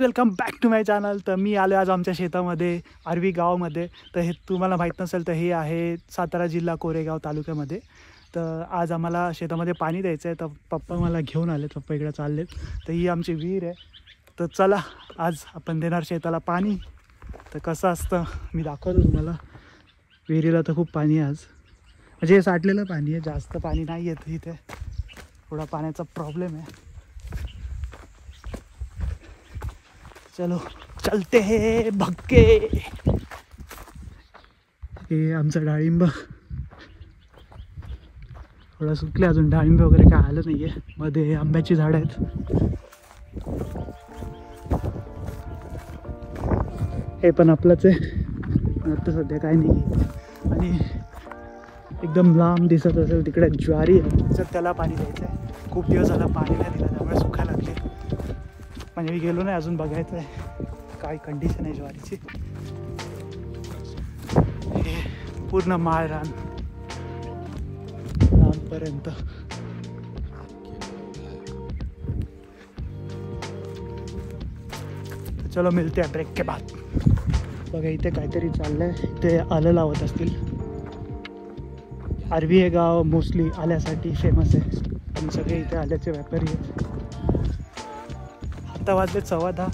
Welcome back to my channel. तर मी आलो आज आमच्या शेतामध्ये आर्वी गावामध्ये. तर हे तुम्हाला माहीत नसेल तर हे आहे सातारा जिल्हा कोरेगाव तालुक्यामध्ये. तर आज आम्हाला शेतामध्ये पाणी द्यायचं आहे. तर पप्पा मला घेऊन आले, पप्पा इकडे चाललेत. तर ही आमची विहीर आहे. तर चला आज आपण देणार शेताला पाणी. तर कसं असतं मी दाखवतो तुम्हाला. विहिरीला तर खूप पाणी आहे आज, म्हणजे हे साठलेलं पाणी आहे, जास्त पाणी नाही येत इथे, थोडा पाण्याचा प्रॉब्लेम आहे. चलो चलते हे भक्के. हे आमचं डाळिंब थोडं सुकले, अजून डाळिंब वगैरे काय आलं नाही आहे. मध्ये आंब्याची झाडं आहेत. हे पण आपलंच आहे, आता सध्या काय नाही. आणि एकदम लांब दिसत असेल तिकडे ज्वारी आहे, तर त्याला पाणी द्यायचं आहे. खूप दिवस झाला पाणी नाही दिलं, त्यामुळे सुकायला लागले. म्हणजे मी गेलो नाही अजून, बघायचं आहे काय कंडिशन आहे ज्वारीची. हे पूर्ण माळ रान लांबपर्यंत. चलो मिलते हैं ब्रेक के बाद. बघा इथे काहीतरी चाललंय, इथे आलं लावत असतील. आर्वी हे गाव मोस्टली आल्यासाठी फेमस आहे, आणि सगळे इथे आल्याचे व्यापारी आहेत. आता वाजले 10:15.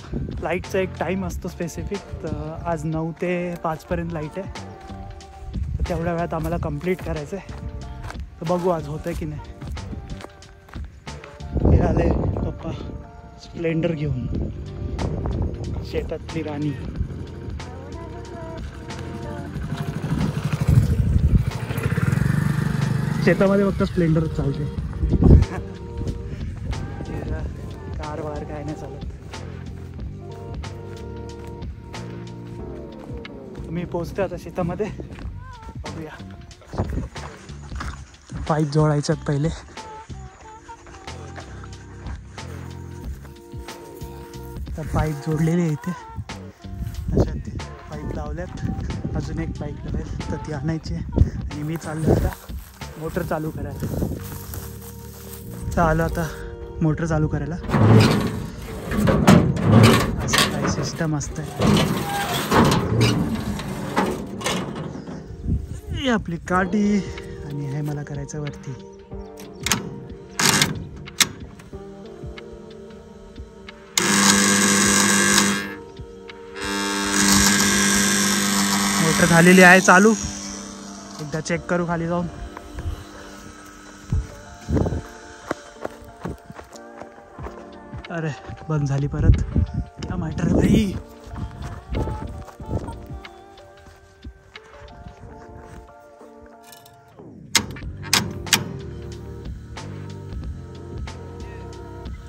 लाईटचा एक टाईम असतो स्पेसिफिक, तर आज 9 ते 5पर्यंत लाईट आहे. तर तेवढ्या वेळात आम्हाला कंप्लीट करायचं आहे. तर बघू आज होतं आहे की नाही. हे आले पप्पा स्प्लेंडर घेऊन, शेतातली राणी. शेतामध्ये फक्त स्प्लेंडर चालते, कार वार काय नाही चालत. मी पोचते आता शेतामध्ये, बघूया. पाईप जोडायच्यात पहिले. तर पाईप जोडलेली आहे इथे, अशा ते पाईप लावल्यात. अजून एक पाईप लावेल, तर ती आणायची आहे. आणि मी चाललो आता मोटर चालू करायला. तर आलो आता मोटर चालू करायला. असं काही सिस्टम असतं. ही आपली काठी, आणि हे मला करायचं वरती. मोटर झालेली आहे चालू. एकदा चेक करू खाली जाऊन. अरे बंद झाली परत. क्या मॅटर आहे भाई.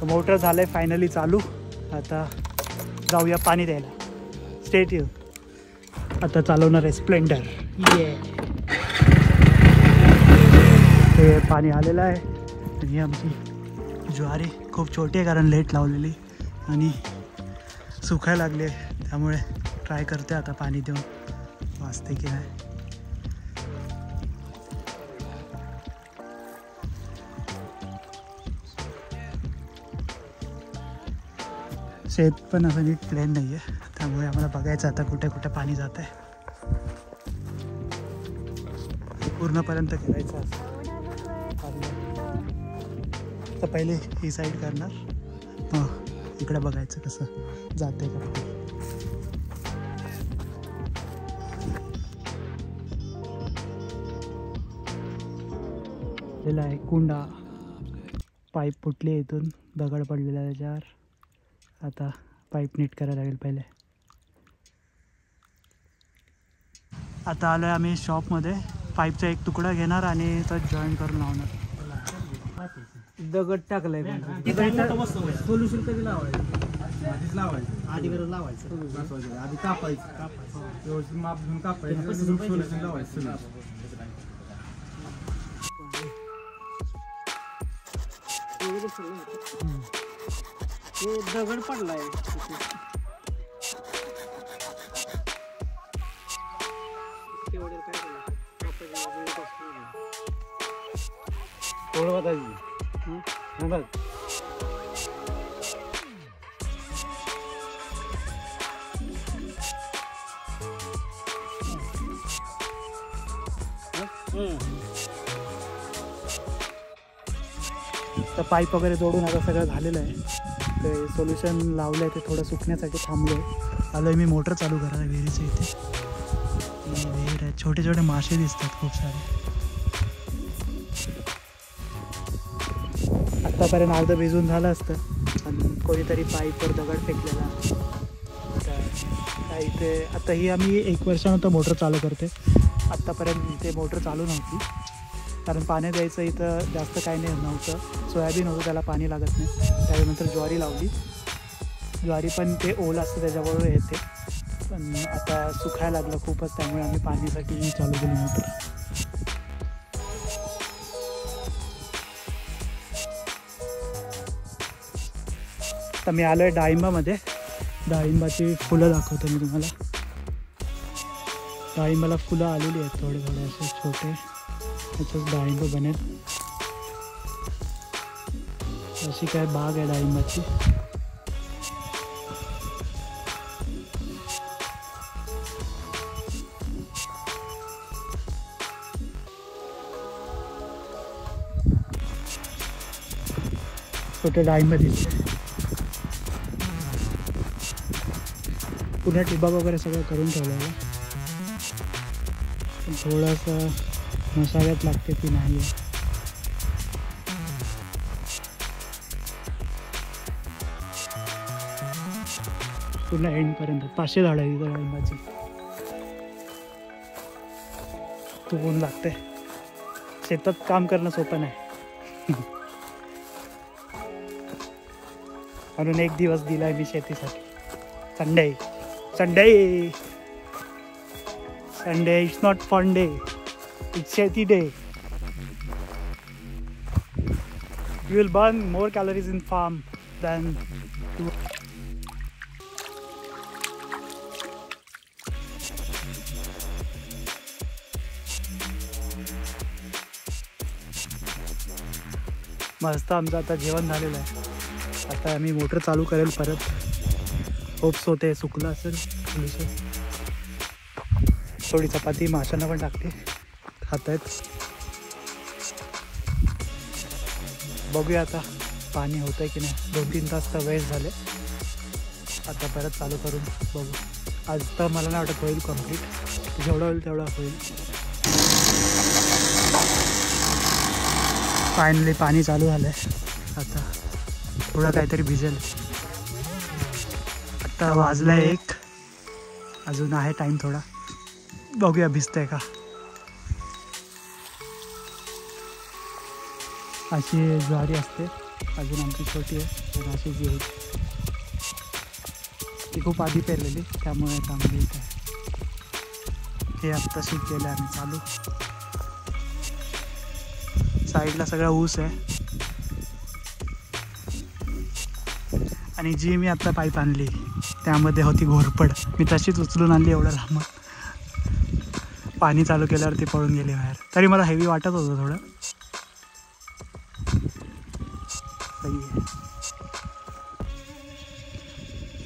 मोटर झालंय फायनली चालू. आता जाऊया पाणी द्यायला. State you. आता चालवणार आहे स्प्लेंडर. ये हे पाणी आलेलं आहे. आणि आमची ज्वारी खूप छोटी आहे, कारण लेट लावलेली आणि सुकायला लागली आहे. त्यामुळे ट्राय करते आता पाणी देऊन वाचते की नाही. शेत पण असं नीट प्लेन नाही आहे, त्यामुळे आम्हाला बघायचं आता कुठे कुठे पाणी जात आहे. पूर्णपर्यंत करायचं असं. तर पहिले ही साईड करणार, मग इकडे बघायचं कसं जाते का. दिला आहे कुंडा. पाईप फुटली इथून, दगड पडलेला त्याच्यावर. आता पाईप नीट करायला लागेल पहिले. आता आलो आहे आम्ही शॉपमध्ये. पाईपचा एक तुकडा घेणार आणि तो जॉईन करून लावणार. दगड टाकलाय सोल्युशन कधी लावायचं. आधी गरज लावायचं, आधी कापायचं, व्यवस्थित माप घेऊन कापायचं, सोल्युशन लावायचं. दगड पडलाय. थोडं बताइए. तर पाईप वगैरे जोडून आता सगळं झालेलं आहे. ते सोल्युशन लावलं आहे, ते थोडं सुकण्यासाठी थांबलो आहे. आलो आहे मी मोटर चालू करायला विहिरीचं इथे. ही विहीर आहे, छोटे छोटे मासे दिसतात खूप सारे. आत्तापर्यंत अर्धं भिजून झालं असतं, पण कोणीतरी पाईपवर दगड फेकलेला. आता इथे आता ही आम्ही 1 वर्षानंतर मोटर चालू करते. आत्तापर्यंत इथे मोटर चालू नव्हती, कारण पाणी द्यायचं इथं जास्त काही नाही नव्हतं. सोयाबीन होतं, त्याला पाणी लागत नाही. त्यानंतर ज्वारी लावली. ज्वारी पण ते ओल असतं त्याच्याबरोबर येते, पण आता सुखायला लागलं खूपच, त्यामुळे आम्ही पाण्यासाठी चालू केली मोटर. तर मी आलो आहे डाळिंबामध्ये. डाळिंबाची फुलं दाखवतो मी तुम्हाला. डाळिंबाला फुलं आलेली आहेत थोडे थोडे असे छोटे, त्याचंच डाळिंब बनेल. अशी काय बाग आहे डाळिंबाची. छोटे डाळिंब दिसते. पुन्हा ठिबक वगैरे सगळं करून ठेवलं आहे. थोडंसं मशागत लागते की नाही आहे. पुन्हा एंडपर्यंत 500 झाडं आहे इथं डाळिंबाची. खूप ऊन लागते. शेतात काम करणं सोपं नाही. म्हणून 1 दिवस दिला आहे मी शेतीसाठी. Sunday it's not fun day, it's शेती day. You will burn more calories in farm than to. मस्त आमचं आता जेवण झालेलं आहे. आता आम्ही मोटर चालू करेल परत. होप्स होते सुकलं असेल थोडीसं. थोडी चपाती माशांना पण टाकते, खात आहेत. बघूया आता पाणी होतं आहे की नाही. 2-3 तास तर वेस्ट झाले. आता परत चालू करून बघू. आज तर मला नाही वाटत होईल कम्प्लीट. जेवढं होईल तेवढं होईल. फायनली पाणी चालू झालं आहे. आता थोडं काहीतरी भिजेल. आता वाजलं आहे 1, अजून आहे टाईम थोडा. बघूया भिजतंय का. अशी ज्वारी असते अजून आमची छोटी आहे, तर अशी जी होती ती खूप आधी पेरलेली, त्यामुळे चांगली आहे. हे आत्ताशी केलं आम्ही चालू. साईडला सगळा ऊस आहे. आणि जी मी आत्ता पाईप आणली त्यामध्ये होती घोरपड. मी तशीच उचलून आणली एवढं लांब. पाणी चालू केल्यावर ती पळून गेली बाहेर. तरी मला हेवी वाटत होतं थोडं. सही आहे.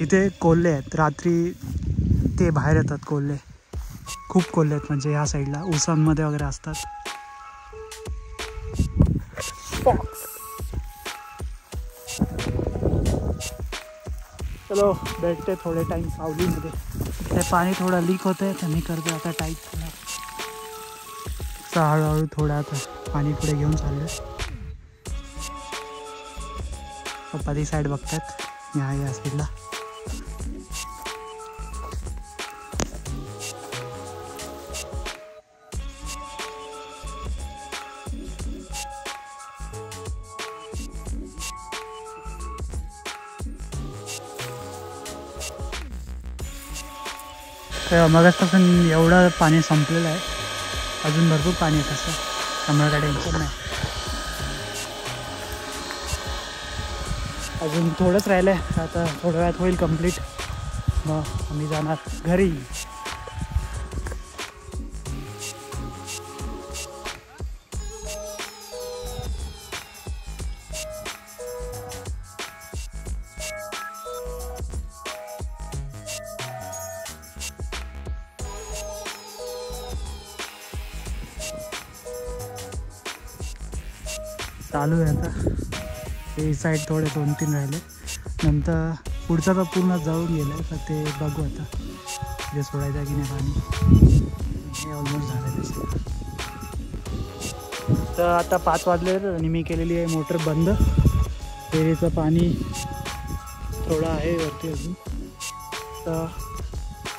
इथे कोल्हे आहेत. रात्री ते बाहेर येतात कोल्हे. खूप कोल्हे आहेत, म्हणजे ह्या साईडला ऊसांमध्ये वगैरे असतात. चलो बैठते थोडे टाइम सावलीमध्ये. ते पाणी थोडं लीक होतं, तर मी करतो आता टाईट. हळूहळू थोडं आता पाणी पुढे घेऊन चाललं. पप्पा ती साईड बघतात, मी आहे या साईडला. मगाचपासून एवढं पाणी संपलेलं आहे. अजून भरपूर पाणी आहे तसं, आम्हाला काय टेन्शन नाही. अजून थोडंच राहिलं आहे. आता थोड्या वेळात होईल कंप्लीट. मग आम्ही जाणार घरी. चालू आहे आता. ते साईड थोडे 2-3 राहिले. नंतर पुढचा तर पूर्ण जाऊन गेलं आहे, तर ते बघू आता जे सोडायचं की नाही पाणी. हे ऑलमोस्ट झालं तसं. तर आता 5 वाजले आणि मी केलेली आहे मोटर बंद. विहिरीचं पाणी थोडं आहे वरती अजून. तर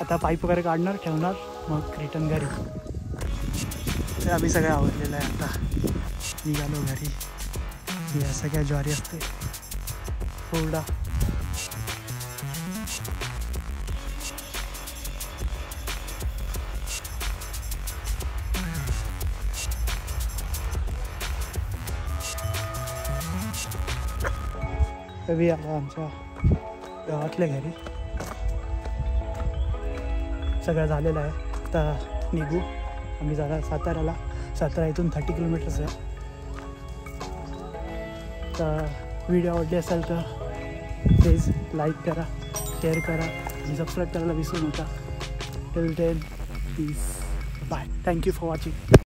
आता पाईप वगैरे काढणार, ठेवणार, मग रिटर्न घरी. तर आम्ही सगळं आवडलेलं आहे. आता निघालो घरी. ही सगळ्या ज्वारी असते हुरडा. कधी आला आमच्या गावातल्या घरी. सगळं झालेलं आहे. आता निघू आम्ही जरा साताऱ्याला. सातारा इथून 30 किलोमीटर्स आहे. तर व्हिडिओ आवडली असेल तर प्लीज लाईक करा, शेअर करा आणि सबस्क्राईब करायला विसरू नका. Till then please bye. Thank you for watching.